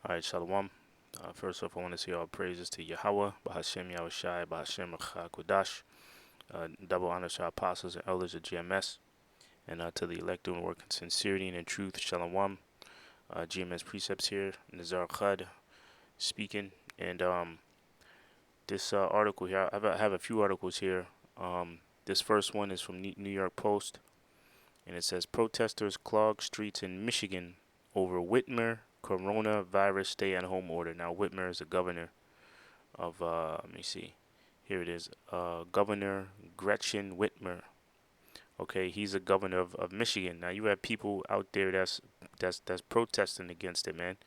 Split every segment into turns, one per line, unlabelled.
Alright, shalawam. First off, I want to say all praises to Yahawah, bahasham, Yahawashi, bahasham, Kodash. Double honor to our apostles and elders of GMS, and to the elect doing work in sincerity and in truth, shalawam. GMS precepts here, Nazar Khad speaking, and this article here, I have a few articles here. This first one is from New York Post, and it says protesters clog streets in Michigan over Whitmer coronavirus stay-at-home order. Now, Whitmer is the governor of, let me see, here it is, Governor Gretchen Whitmer. Okay, he's a governor of Michigan. Now, you have people out there that's protesting against it, man,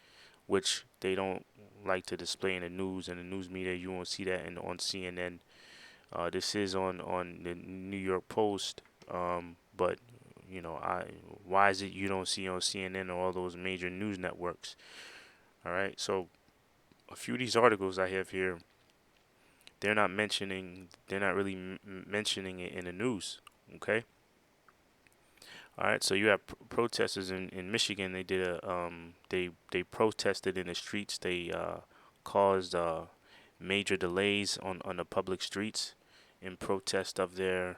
which they don't like to display in the news and the news media. You won't see that on CNN. This is on the New York Post, but why is it you don't see on CNN or all those major news networks? All right, so a few of these articles I have here, they're not really mentioning it in the news. Okay, all right, so you have protesters in Michigan. They did they protested in the streets. They caused major delays on the public streets in protest of their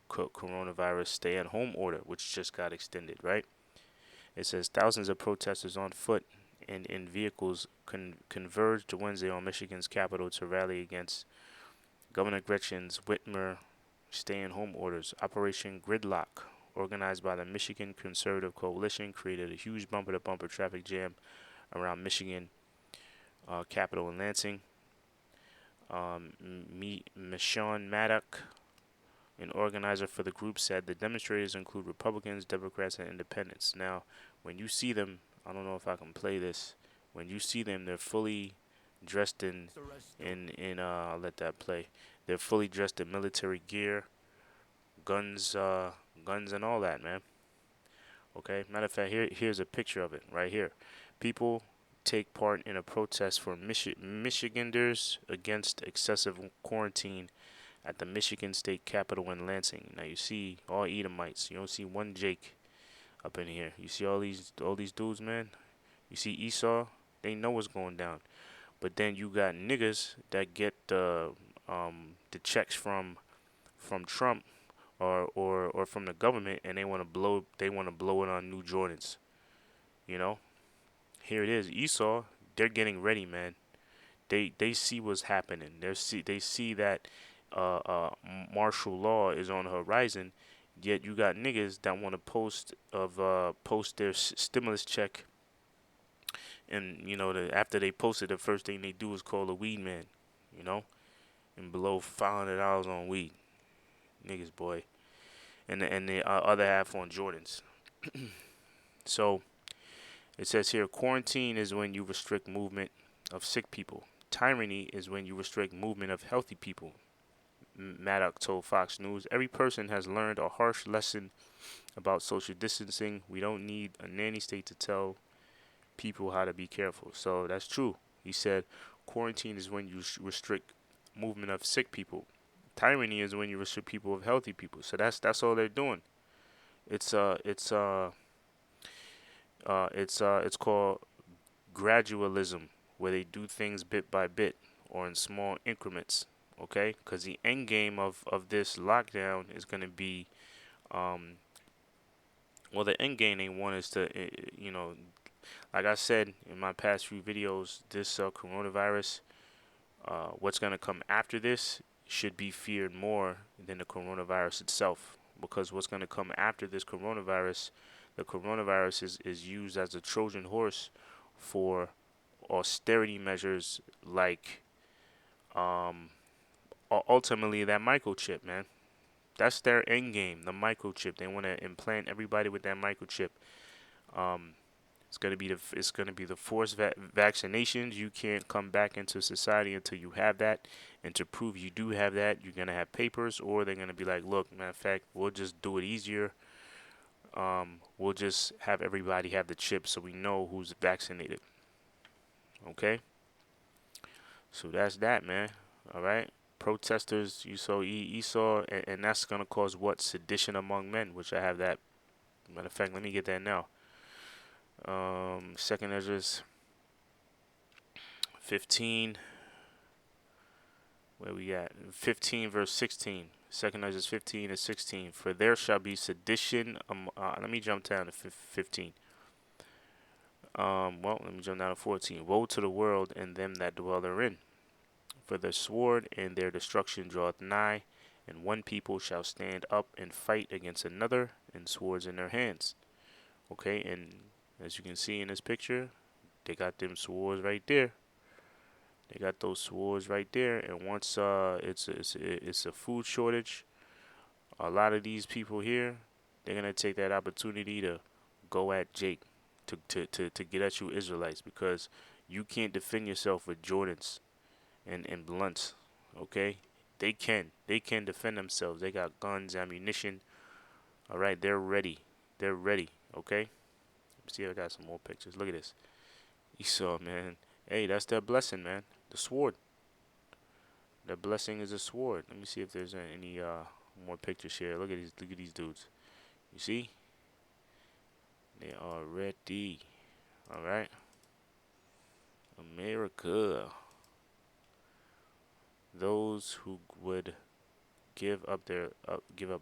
coronavirus stay-at-home order, which just got extended. Right. It says thousands of protesters on foot and in vehicles converged Wednesday on Michigan's capital to rally against Governor Gretchen's Whitmer stay-at-home orders. Operation Gridlock, organized by the Michigan Conservative Coalition, created a huge bumper-to-bumper traffic jam around Michigan capital in Lansing. Michonne Maddock, an organizer for the group, said the demonstrators include Republicans, Democrats, and Independents. Now, when you see them, I don't know if I can play this. When you see them, they're fully dressed in I'll let that play. They're fully dressed in military gear, guns and all that, man. Okay. Matter of fact, here's a picture of it right here. People take part in a protest for Michiganders against excessive quarantine at the Michigan State Capitol in Lansing. Now you see all Edomites. You don't see one Jake up in here. You see all these dudes, man. You see Esau. They know what's going down. But then you got niggas that get the checks from Trump or from the government, and they want to blow it on new Jordans. You know, here it is. Esau, they're getting ready, man. They see what's happening. They see that martial law is on the horizon. Yet you got niggas that want to post their stimulus check, and after they post it, the first thing they do is call a weed man, you know, and below $500 on weed, niggas, boy, and the other half on Jordans. So it says here, quarantine is when you restrict movement of sick people. Tyranny is when you restrict movement of healthy people. Maddock told Fox News, every person has learned a harsh lesson about social distancing. We don't need a nanny state to tell people how to be careful. So that's true. He said, quarantine is when you restrict movement of sick people. Tyranny is when you restrict people of healthy people. So that's all they're doing. It's called gradualism, where they do things bit by bit or in small increments. Okay, because the end game of this lockdown is going to be, the end game they want is to, like I said in my past few videos, this coronavirus, what's going to come after this should be feared more than the coronavirus itself. Because what's going to come after this coronavirus, the coronavirus is used as a Trojan horse for austerity measures like ultimately that microchip, man. That's their end game, the microchip. They want to implant everybody with that microchip. It's gonna be the forced vaccinations. You can't come back into society until you have that, and to prove you do have that, you're gonna have papers, or they're gonna be like, look, matter of fact, we'll just do it easier. We'll just have everybody have the chip so we know who's vaccinated. Okay. So that's that, man. All right. Protesters, you saw Esau, and that's gonna cause what? Sedition among men, which I have that. Matter of fact, let me get that now. Second Ezra's 15. Where we at? 15 verse 16. Second Ezra 15 and 16. For there shall be sedition. Let me jump down to 15. Well, let me jump down to 14. Woe to the world and them that dwell therein. For the sword and their destruction draweth nigh, and one people shall stand up and fight against another, and swords in their hands. Okay, and as you can see in this picture, they got them swords right there. They got those swords right there, and once it's a food shortage, a lot of these people here, they're gonna take that opportunity to go at Jake, to get at you Israelites, because you can't defend yourself with Jordans and blunts. Okay, they can defend themselves. They got guns, ammunition. All right, they're ready. They're ready. Okay. Let's see if I got some more pictures. Look at this. Esau, man. Hey, that's their blessing, man. The sword. Their blessing is a sword. Let me see if there's any more pictures here. Look at these. Look at these dudes. You see? They are ready. All right. America. Those who would give up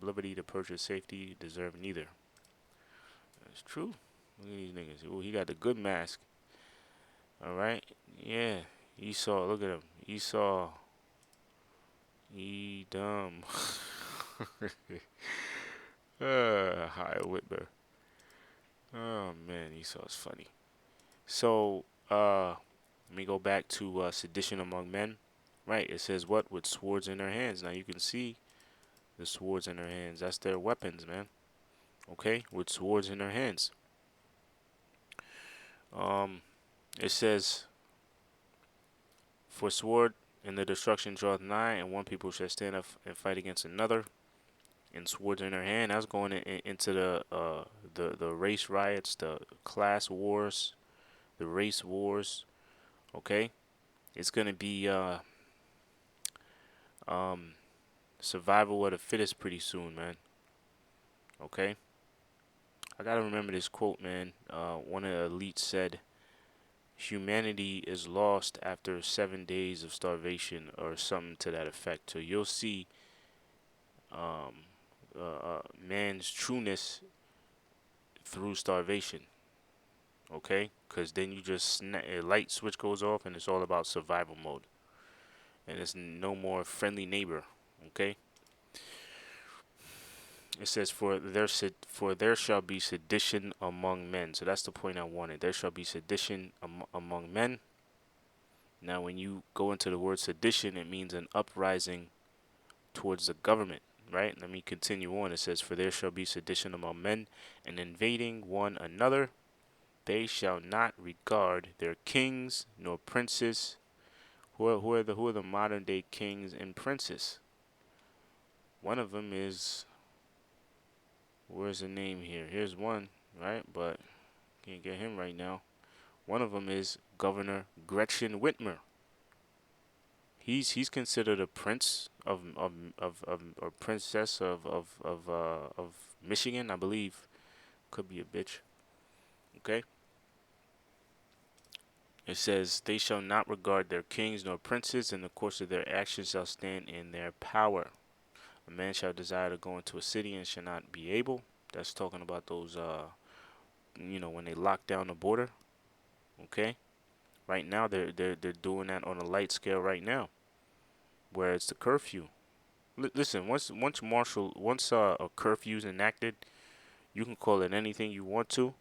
liberty to purchase safety deserve neither. That's true. Look at these niggas. Oh, he got the good mask. All right. Yeah. Esau. Look at him. Esau. He dumb. Hi, Whitmer. Oh man, Esau's funny. So, let me go back to sedition among men. Right. It says what? With swords in their hands. Now you can see the swords in their hands. That's their weapons, man. Okay, with swords in their hands. It says, for sword and the destruction draweth nigh, and one people shall stand up and fight against another, and swords in their hand. That's going into the race riots, the class wars, the race wars. Okay, it's gonna be survival of the fittest pretty soon, man. Okay, I gotta remember this quote, man. One of the elites said, humanity is lost after 7 days of starvation, or something to that effect. So you'll see man's trueness through starvation. Okay, because then you just a light switch goes off and it's all about survival mode, and it's no more friendly neighbor. Okay, it says, for there shall be sedition among men. So that's the point I wanted. There shall be sedition among men. Now, when you go into the word sedition, it means an uprising towards the government, right? Let me continue on. It says, for there shall be sedition among men, and invading one another. They shall not regard their kings nor princes. Who are the modern day kings and princes? One of them is, where's the name here? Here's one, right? But can't get him right now. One of them is Governor Gretchen Whitmer. He's considered a prince of or princess of Michigan, I believe. Could be a bitch. Okay. It says, they shall not regard their kings nor princes, and the course of their actions shall stand in their power. A man shall desire to go into a city and shall not be able. That's talking about those, when they lock down the border. Okay. Right now, they're doing that on a light scale right now, where it's the curfew. Listen, once a curfew is enacted, you can call it anything you want to.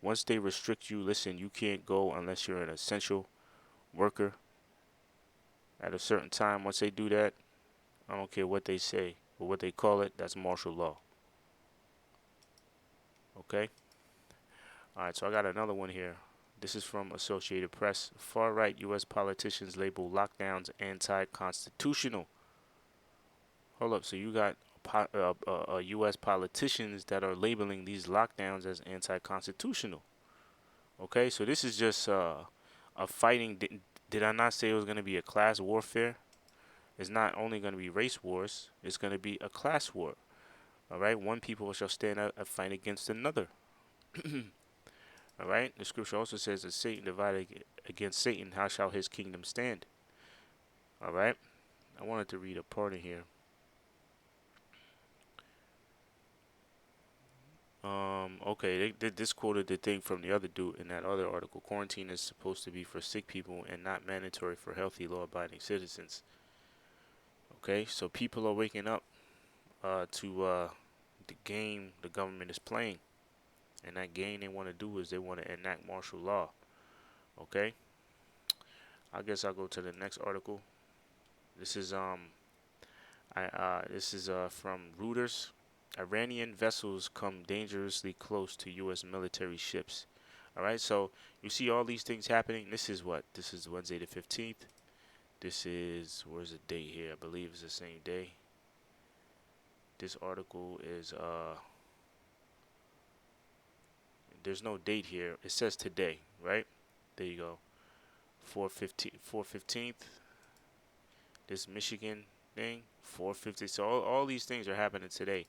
Once they restrict you, listen, you can't go unless you're an essential worker at a certain time. Once they do that, I don't care what they say or what they call it, that's martial law. Okay? Alright, so I got another one here. This is from Associated Press. Far-right U.S. politicians label lockdowns anti-constitutional. Hold up, so you got U.S. politicians that are labeling these lockdowns as anti-constitutional. Okay, so this is just a fighting. Did I not say it was going to be a class warfare? It's not only going to be race wars, it's going to be a class war. All right, one people shall stand up and fight against another. All right. The scripture also says that Satan divided against Satan, how shall his kingdom stand? All right. I wanted to read a part in here. Okay, this quoted the thing from the other dude in that other article. Quarantine is supposed to be for sick people and not mandatory for healthy, law-abiding citizens. Okay, so people are waking up to the game the government is playing, and that game they want to do is they want to enact martial law. Okay, I guess I'll go to the next article. This is from Reuters. Iranian vessels come dangerously close to U.S. military ships. All right, so you see all these things happening. This is what? This is Wednesday the 15th. This is, where's the date here? I believe it's the same day. This article is, there's no date here. It says today, right? There you go. 4/15th. This Michigan thing, 4/50. So all these things are happening today.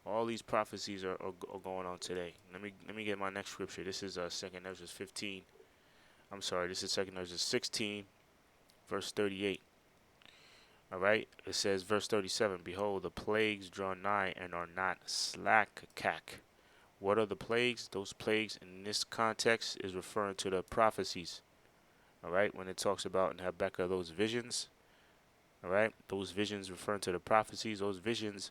All these prophecies are going on today. Let me get my next scripture. This is 2nd Ezra 15. I'm sorry. This is 2nd Ezra 16, verse 38. All right. It says, verse 37. Behold, the plagues draw nigh and are not slack. What are the plagues? Those plagues in this context is referring to the prophecies. All right. When it talks about in Habakkuk those visions. All right. Those visions referring to the prophecies. Those visions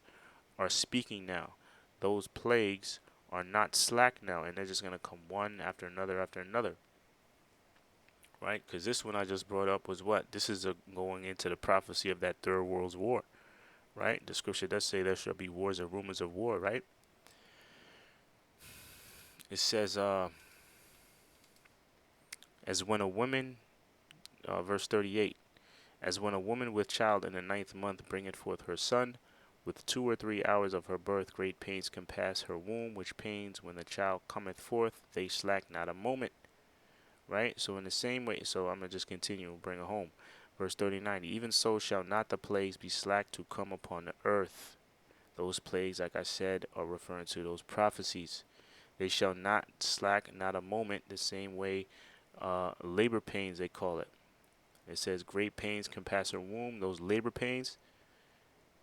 are speaking now. Those plagues are not slack now, and they're just going to come one after another after another. Right? Because this one I just brought up was what? This is going into the prophecy of that third world war. Right? The scripture does say there shall be wars and rumors of war, right? It says, as when a woman, verse 38, as when a woman with child in the 9th month bringeth forth her son, with 2 or 3 hours of her birth, great pains compass her womb, which pains when the child cometh forth, they slack not a moment. Right? So in the same way, so I'm going to just continue and bring it home. Verse 39, even so shall not the plagues be slack to come upon the earth. Those plagues, like I said, are referring to those prophecies. They shall not slack not a moment, the same way labor pains, they call it. It says great pains compass her womb. Those labor pains,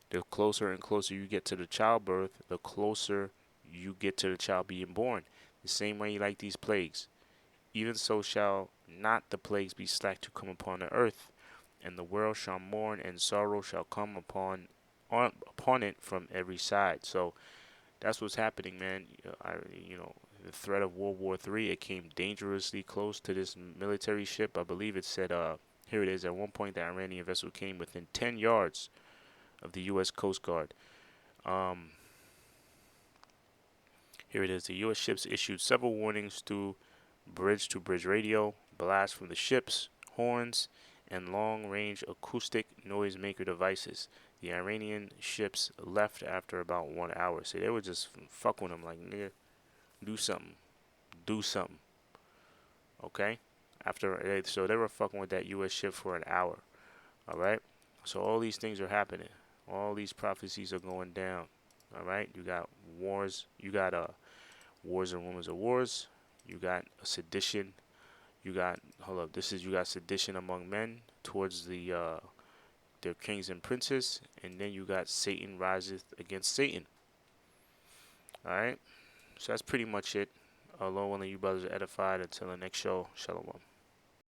the closer and closer you get to the childbirth, the closer you get to the child being born. The same way like these plagues. Even so shall not the plagues be slack to come upon the earth, and the world shall mourn, and sorrow shall come upon it from every side. So that's what's happening, man. The threat of World War III, it came dangerously close to this military ship. I believe it said, here it is. At one point, the Iranian vessel came within 10 yards of the U.S. Coast Guard. Here it is. The U.S. ships issued several warnings through bridge-to-bridge radio, blasts from the ships, horns, and long-range acoustic noisemaker devices. The Iranian ships left after about 1 hour. So they were just fucking with them like, nigga, do something. Do something. Okay? So they were fucking with that U.S. ship for an hour. All right? So all these things are happening. All these prophecies are going down. All right? You got wars. You got wars and rumors of wars. You got sedition. You got you got sedition among men towards their kings and princes, and then you got Satan riseth against Satan. All right, so that's pretty much it. Lord willing, you brothers are edified. Until the next show, shalawam.